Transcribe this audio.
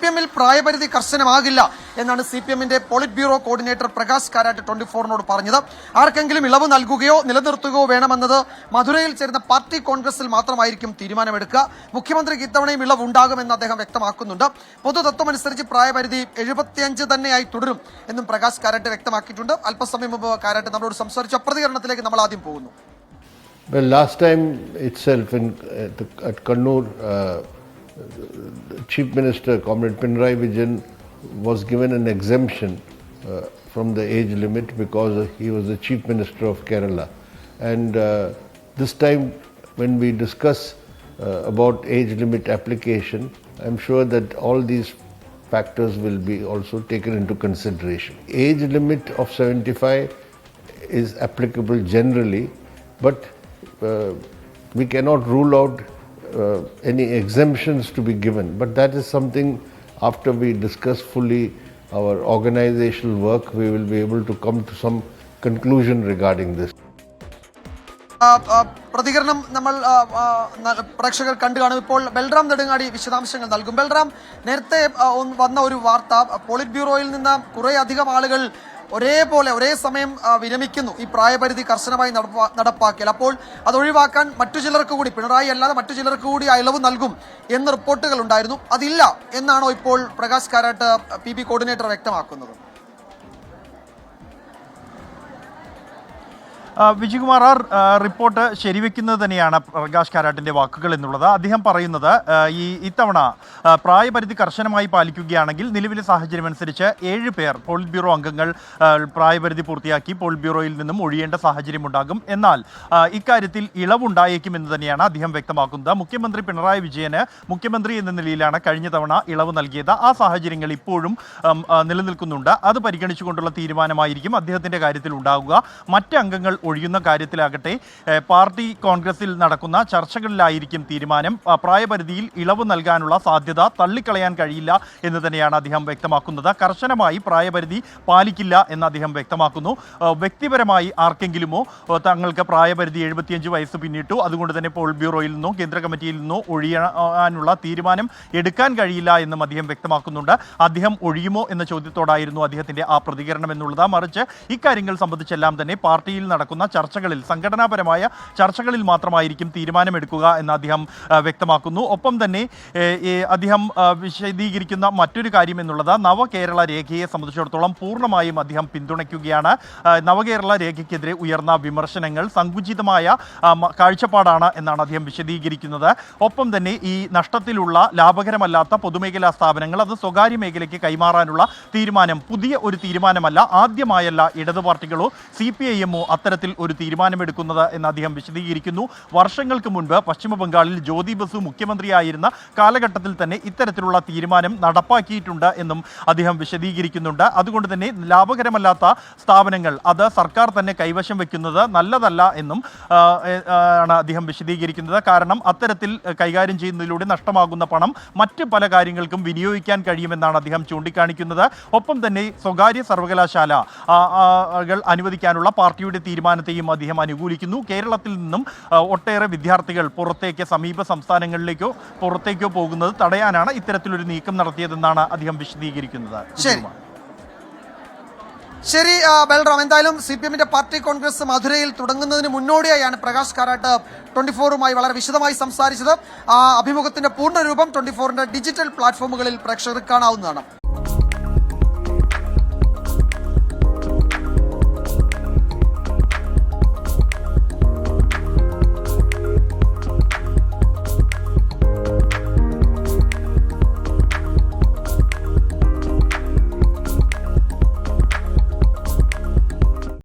CPM-ൽ പ്രായപരിധി കർശനമാകില്ല എന്നാണ് CPM-ന്റെ politburo coordinator Prakash Karat 24-നോട് പറഞ്ഞത്. ആർക്കെങ്കിലും ഇളവ് നൽകുകയോ നിലനിർത്തുകയോ വേണമെന്നത് മധുരയിൽ ചേരുന്ന പാർട്ടി കോൺഗ്രസിൽ മാത്രമായിരിക്കും തീരുമാനമെടുക്കുക. മുഖ്യമന്ത്രിക്ക് ഇത്തവണയും ഇളവ് ഉണ്ടാകുമെന്ന് അദ്ദേഹം വ്യക്തമാക്കുന്നുണ്ട്. പൊതുതത്വമനുസരിച്ച് പ്രായപരിധി 75 തന്നെയായി തുടരും എന്നും പ്രകാശ് കാരാട്ട് വ്യക്തമാക്കിയിട്ടുണ്ട്. അല്പസമയം മുമ്പ് കാരാട്ട് നമ്മളോട് സംസാരിച്ച പ്രതികരണത്തിലേക്ക് നമ്മൾ ആദ്യം പോകുന്നു. Well, last time itself at Kannur, Chief Minister Comrade Pinarayi Vijayan was given an exemption from the age limit because he was the Chief Minister of Kerala. And this time when we discuss about age limit application, I'm sure that all these factors will be also taken into consideration. Age limit of 75 is applicable generally, but we cannot rule out any exemptions to be given, but that is something after we discuss fully our organizational work, we will be able to come to some conclusion regarding this. പ്രതികരണം നമ്മൾ പ്രേക്ഷകർ കണ്ടു കാണും. ഇപ്പോൾ ബൽറാം നെടുങ്ങാടി വിശദാംശങ്ങൾ നൽകും. ബൽറാം, നേരത്തെ വന്ന ഒരു വാർത്ത, പോളിറ്റ് ബ്യൂറോയിൽ നിന്ന് കുറെ അധികം ആളുകൾ ഒരേ സമയം വിരമിക്കുന്നു ഈ പ്രായപരിധി കർശനമായി നടപ്പാക്കിയാൽ. അപ്പോൾ അതൊഴിവാക്കാൻ മറ്റു ചിലർക്ക് കൂടി, പിണറായി അല്ലാതെ മറ്റു ചിലർക്ക് കൂടി ഇളവ് നൽകും എന്ന റിപ്പോർട്ടുകൾ ഉണ്ടായിരുന്നു. അതില്ല എന്നാണോ ഇപ്പോൾ പ്രകാശ് കാരാട്ട് PB കോർഡിനേറ്റർ വ്യക്തമാക്കുന്നത്? വിജയകുമാർ, റിപ്പോർട്ട് ശരിവെക്കുന്നത് തന്നെയാണ് പ്രകാശ് കാരാട്ടിൻ്റെ വാക്കുകൾ എന്നുള്ളത്. അദ്ദേഹം പറയുന്നത് ഇത്തവണ പ്രായപരിധി കർശനമായി പാലിക്കുകയാണെങ്കിൽ നിലവിലെ സാഹചര്യം അനുസരിച്ച് 7 പേർ പോളിറ്റ് ബ്യൂറോ അംഗങ്ങൾ പ്രായപരിധി പൂർത്തിയാക്കി പോളിറ്റ് ബ്യൂറോയിൽ നിന്നും ഒഴിയേണ്ട സാഹചര്യമുണ്ടാകും. എന്നാൽ ഇക്കാര്യത്തിൽ ഇളവുണ്ടായേക്കുമെന്ന് തന്നെയാണ് അദ്ദേഹം വ്യക്തമാക്കുന്നത്. മുഖ്യമന്ത്രി പിണറായി വിജയന് മുഖ്യമന്ത്രി എന്ന നിലയിലാണ് കഴിഞ്ഞ തവണ ഇളവ് നൽകിയത്. ആ സാഹചര്യങ്ങൾ ഇപ്പോഴും നിലനിൽക്കുന്നുണ്ട്. അത് പരിഗണിച്ചുകൊണ്ടുള്ള തീരുമാനമായിരിക്കും അദ്ദേഹത്തിൻ്റെ കാര്യത്തിൽ ഉണ്ടാകുക. മറ്റ് അംഗങ്ങൾ ഒഴിയുന്ന കാര്യത്തിലാകട്ടെ പാർട്ടി കോൺഗ്രസിൽ നടക്കുന്ന ചർച്ചകളിലായിരിക്കും തീരുമാനം. പ്രായപരിധിയിൽ ഇളവ് നൽകാനുള്ള സാധ്യത തള്ളിക്കളയാൻ കഴിയില്ല എന്ന് തന്നെയാണ് അദ്ദേഹം വ്യക്തമാക്കുന്നത്. കർശനമായി പ്രായപരിധി പാലിക്കില്ല എന്ന് അദ്ദേഹം വ്യക്തമാക്കുന്നു. വ്യക്തിപരമായി ആർക്കെങ്കിലുമോ തങ്ങൾക്ക് പ്രായപരിധി 75 വയസ്സ് പിന്നിട്ടു, അതുകൊണ്ട് തന്നെ പോളിറ്റ് ബ്യൂറോയിൽ നിന്നോ കേന്ദ്ര കമ്മിറ്റിയിൽ നിന്നോ ഒഴിയാനുള്ള തീരുമാനം എടുക്കാൻ കഴിയില്ല എന്നും അദ്ദേഹം വ്യക്തമാക്കുന്നുണ്ട്. അദ്ദേഹം ഒഴിയുമോ എന്ന ചോദ്യത്തോടായിരുന്നു അദ്ദേഹത്തിൻ്റെ ആ പ്രതികരണം എന്നുള്ളത്. മറിച്ച് ഇക്കാര്യങ്ങൾ സംബന്ധിച്ചെല്ലാം തന്നെ പാർട്ടിയിൽ നടക്കുന്ന ചർച്ചകളിൽ, സംഘടനാപരമായ ചർച്ചകളിൽ മാത്രമായിരിക്കും തീരുമാനമെടുക്കുക എന്ന് അദ്ദേഹം വ്യക്തമാക്കുന്നു. ഒപ്പം തന്നെ അദ്ദേഹം വിശദീകരിക്കുന്ന മറ്റൊരു കാര്യം എന്നുള്ളത് നവകേരള രേഖയെ സംബന്ധിച്ചിടത്തോളം പൂർണ്ണമായും അദ്ദേഹം പിന്തുണയ്ക്കുകയാണ്. നവകേരള രേഖയ്ക്കെതിരെ ഉയർന്ന വിമർശനങ്ങൾ സങ്കുചിതമായ കാഴ്ചപ്പാടാണ് എന്നാണ് അദ്ദേഹം വിശദീകരിക്കുന്നത്. ഒപ്പം തന്നെ ഈ നഷ്ടത്തിലുള്ള ലാഭകരമല്ലാത്ത പൊതുമേഖലാ സ്ഥാപനങ്ങൾ അത് സ്വകാര്യ മേഖലയ്ക്ക് കൈമാറാനുള്ള തീരുമാനം പുതിയ ഒരു തീരുമാനമല്ല. ആദ്യമായല്ല ഇടതു പാർട്ടികളോ CPIM-ഓ അത്തരത്തിൽ ഒരു തീരുമാനമെടുക്കുന്നത് എന്ന് അദ്ദേഹം വിശദീകരിക്കുന്നു. വർഷങ്ങൾക്ക് മുൻപ് പശ്ചിമ ബംഗാളിൽ ജ്യോതി ബസു മുഖ്യമന്ത്രിയായിരുന്ന കാലഘട്ടത്തിൽ തന്നെ ഇത്തരത്തിലുള്ള തീരുമാനം നടപ്പാക്കിയിട്ടുണ്ട് എന്നും അദ്ദേഹം വിശദീകരിക്കുന്നുണ്ട്. അതുകൊണ്ട് തന്നെ ലാഭകരമല്ലാത്ത സ്ഥാപനങ്ങൾ അത് സർക്കാർ തന്നെ കൈവശം വെക്കുന്നത് നല്ലതല്ല എന്നും ആണ് അദ്ദേഹം വിശദീകരിക്കുന്നത്. കാരണം അത്തരത്തിൽ കൈകാര്യം ചെയ്യുന്നതിലൂടെ നഷ്ടമാകുന്ന പണം മറ്റ് പല കാര്യങ്ങൾക്കും വിനിയോഗിക്കാൻ കഴിയുമെന്നാണ് അദ്ദേഹം ചൂണ്ടിക്കാണിക്കുന്നത്. ഒപ്പം തന്നെ സ്വകാര്യ സർവകലാശാലകൾ അനുവദിക്കാനുള്ള പാർട്ടിയുടെ തീരുമാനത്തെയും അദ്ദേഹം അനുകൂലിക്കുന്നു. കേരളത്തിൽ നിന്നും ഒട്ടേറെ വിദ്യാർത്ഥികൾ പുറത്തേക്ക്, സമീപ സംസ്ഥാനങ്ങളിലേക്കോ പുറത്തേക്കോ പോകുന്നത് തടയാനാണ് ഇത്തരത്തിലൊരു നീക്കം നടത്തിയതെന്നാണ് അദ്ദേഹം വിശദീകരിക്കുന്നത്. ശരി ബൽറാം, എന്തായാലും CPM-ന്റെ പാർട്ടി കോൺഗ്രസ് മധുരയിൽ തുടങ്ങുന്നതിന് മുന്നോടിയായാണ് പ്രകാശ് കാരാട്ട് 24-മായി വളരെ വിശദമായി സംസാരിച്ചത്. ആ അഭിമുഖത്തിന്റെ പൂർണ്ണരൂപം 24-ന്റെ ഡിജിറ്റൽ പ്ലാറ്റ്ഫോമുകളിൽ പ്രേക്ഷകർക്ക് കാണാവുന്നതാണ്.